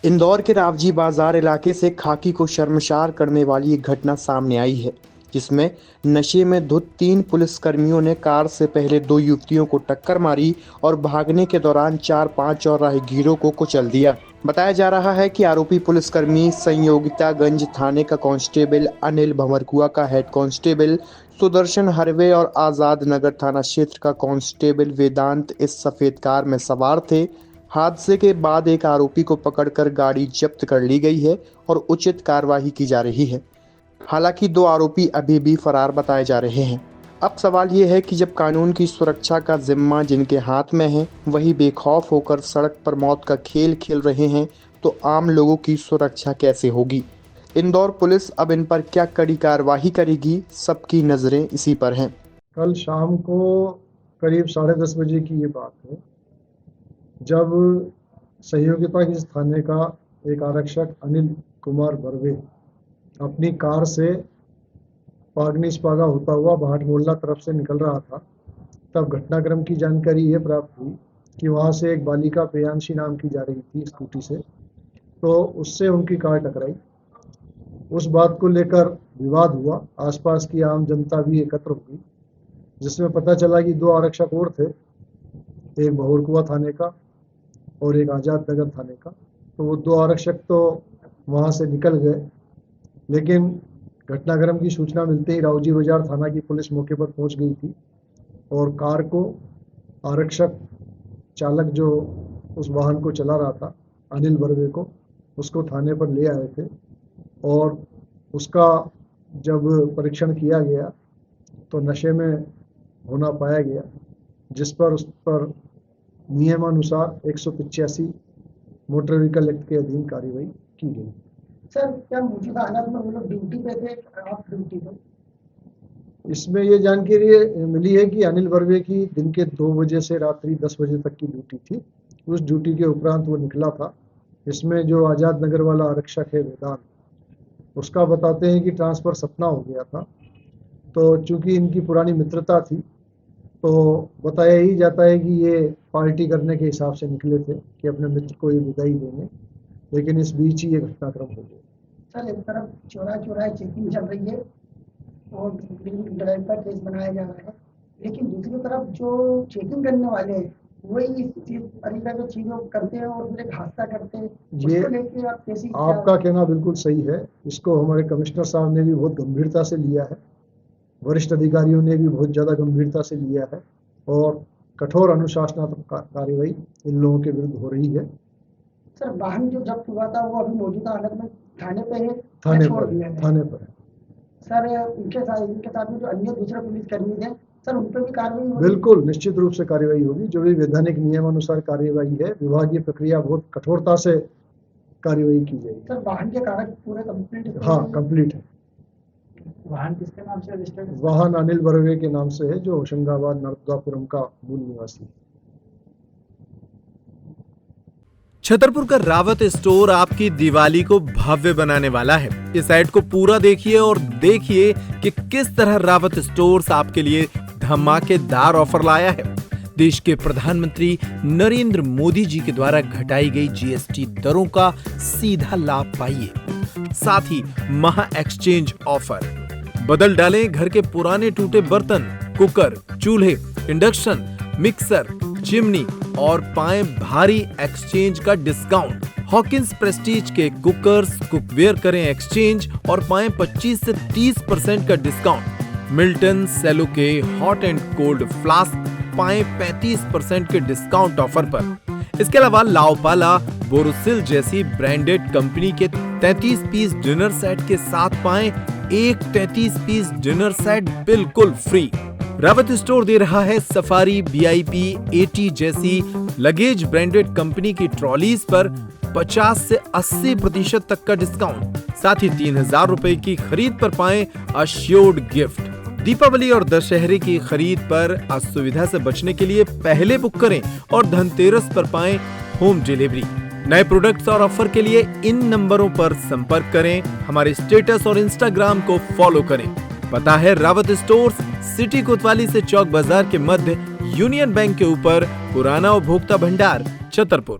इंदौर के रावजी बाजार इलाके से खाकी को शर्मसार करने वाली एक घटना सामने आई है, जिसमें नशे में धुत 3 पुलिसकर्मियों ने कार से पहले 2 युवतियों को टक्कर मारी और भागने के दौरान 4-5 और राहगीरों को कुचल दिया। बताया जा रहा है कि आरोपी पुलिसकर्मी संयोगितागंज थाने का कांस्टेबल अनिल भंवरकुआ का हेड कांस्टेबल सुदर्शन हरवे और आजाद नगर थाना क्षेत्र का कांस्टेबल वेदांत इस सफेद कार में सवार थे। हादसे के बाद एक आरोपी को पकड़कर गाड़ी जब्त कर ली गई है और उचित कार्रवाई की जा रही है। हालांकि 2 आरोपी अभी भी फरार बताए जा रहे हैं। अब सवाल ये है कि जब कानून की सुरक्षा का जिम्मा जिनके हाथ में है, वही बेखौफ होकर सड़क पर मौत का खेल खेल रहे हैं, तो आम लोगों की सुरक्षा कैसे होगी? इंदौर पुलिस अब इन पर क्या कड़ी कार्रवाई करेगी, सबकी नज़रें इसी पर हैं। कल शाम को करीब 10:30 बजे की ये बात है, जब सहयोगितागंज थाने का एक आरक्षक अनिल कुमार बर्वे अपनी कार से पागनीसपागा होता हुआ भाट मोहल्ला तरफ से निकल रहा था, तब घटनाक्रम की जानकारी ये प्राप्त हुई कि वहाँ से एक बालिका प्रियांशी नाम की जा रही थी स्कूटी से, तो उससे उनकी कार टकराई। उस बात को लेकर विवाद हुआ, आसपास की आम जनता भी एकत्र हो गई, जिसमें पता चला कि 2 आरक्षक और थे, एक भंवरकुआ थाने का और एक आजाद नगर थाने का। तो वो 2 आरक्षक तो वहाँ से निकल गए, लेकिन घटनाक्रम की सूचना मिलते ही रावजी बाजार थाना की पुलिस मौके पर पहुँच गई थी और कार को आरक्षक चालक जो उस वाहन को चला रहा था अनिल बर्वे को, उसको थाने पर ले आए थे और उसका जब परीक्षण किया गया तो नशे में होना पाया गया, जिस पर उस पर नियमानुसार 185 मोटर व्हीकल एक्ट के अधीन कार्रवाई की गई। सर, क्या मौजूदा हालत में वो लोग ड्यूटी पे थे, आप ड्यूटी पे? इसमें ये जानकारी मिली है कि अनिल बर्वे की दिन के 2 बजे से रात्रि 10 बजे तक की ड्यूटी थी। उस ड्यूटी के उपरांत वो निकला था। इसमें जो आजाद नगर वाला आरक्षक है वेदांत, उसका बताते हैं कि ट्रांसफ़र सतना हो गया था, तो चूंकि इनकी पुरानी मित्रता थी, तो बताया ही जाता है कि ये पार्टी करने के हिसाब से निकले थे कि अपने मित्र को ये विदाई देंगे, लेकिन इस बीच ही ये घटनाक्रम हो गया। सर, एक तरफ चौराहे चेकिंग चल रही है और ड्राइव का केस बनाया जा रहा है, लेकिन दूसरी तरफ जो चेकिंग करने वाले हैं वही इस तरीका की चीज़ों करते हैं और फिर एक हादसा करते हैं। ये उसको लेके आप कैसी? आपका कहना बिल्कुल सही है। इसको हमारे कमिश्नर साहब ने भी बहुत गंभीरता से लिया है, वरिष्ठ अधिकारियों ने भी बहुत ज़्यादा गंभीरता से लिया है और कठोर अनुशासनात्मक कार्रवाई इन लोगों के विरुद्ध हो रही है। सर, वाहन जो जब्त हुआ था वो अभी मौजूदा हालत में थाने पे है, थाने छोड़ पर दिया है? थाने पर है। सर, इनके साथ में जो अन्य दूसरे पुलिसकर्मी थे, सर उन पर भी कार्रवाई होगी? बिल्कुल निश्चित रूप से कार्रवाई होगी। जो भी वैधानिक नियमानुसार कार्रवाई है, विभागीय प्रक्रिया बहुत कठोरता से कार्रवाई की जाएगी। सर, वाहन के कागज पूरे कंप्लीट है? हाँ, कंप्लीट है। वाहन किसके नाम से रजिस्टर्ड है? वाहन अनिल बर्वे के नाम से है, जो होशंगाबाद नर्मदापुरम का मूल निवासी है। छतरपुर का रावत स्टोर आपकी दिवाली को भव्य बनाने वाला है। इस ऐड को पूरा देखिए और देखिए कि किस तरह रावत स्टोर्स आपके लिए धमाकेदार ऑफर लाया है। देश के प्रधानमंत्री नरेंद्र मोदी जी के द्वारा घटाई गई जीएसटी दरों का सीधा लाभ पाइए। साथ ही महा एक्सचेंज ऑफर, बदल डालें घर के पुराने टूटे बर्तन, कुकर, चूल्हे, इंडक्शन, मिक्सर, चिमनी और पाएं भारी एक्सचेंज का डिस्काउंट। हॉकिंस प्रेस्टीज के कुकर्स, कुकवेयर करें एक्सचेंज और पाएं 25 से 30% का डिस्काउंट। मिल्टन सेलो के हॉट एंड कोल्ड फ्लास्क पाएं 35% के डिस्काउंट ऑफर पर। इसके अलावा लाओपाला, बोरोसिल जैसी ब्रांडेड कंपनी के 33 पीस डिनर सेट के साथ पाएं एक 33 पीस डिनर सेट बिल्कुल फ्री। रावत स्टोर दे रहा है सफारी, VIP, AT जैसी लगेज ब्रांडेड कंपनी की ट्रॉलीज पर 50 से 80% तक का डिस्काउंट। साथ ही 3000 रुपए की खरीद पर पाएं अश्योर्ड गिफ्ट। दीपावली और दशहरे की खरीद पर असुविधा से बचने के लिए पहले बुक करें और धनतेरस पर पाएं होम डिलीवरी। नए प्रोडक्ट्स और ऑफर के लिए इन नंबरों पर संपर्क करें। हमारे स्टेटस और इंस्टाग्राम को फॉलो करें। पता है रावत स्टोर्स, सिटी कोतवाली से चौक बाजार के मध्य, यूनियन बैंक के ऊपर, पुराना उपभोक्ता भंडार, छतरपुर।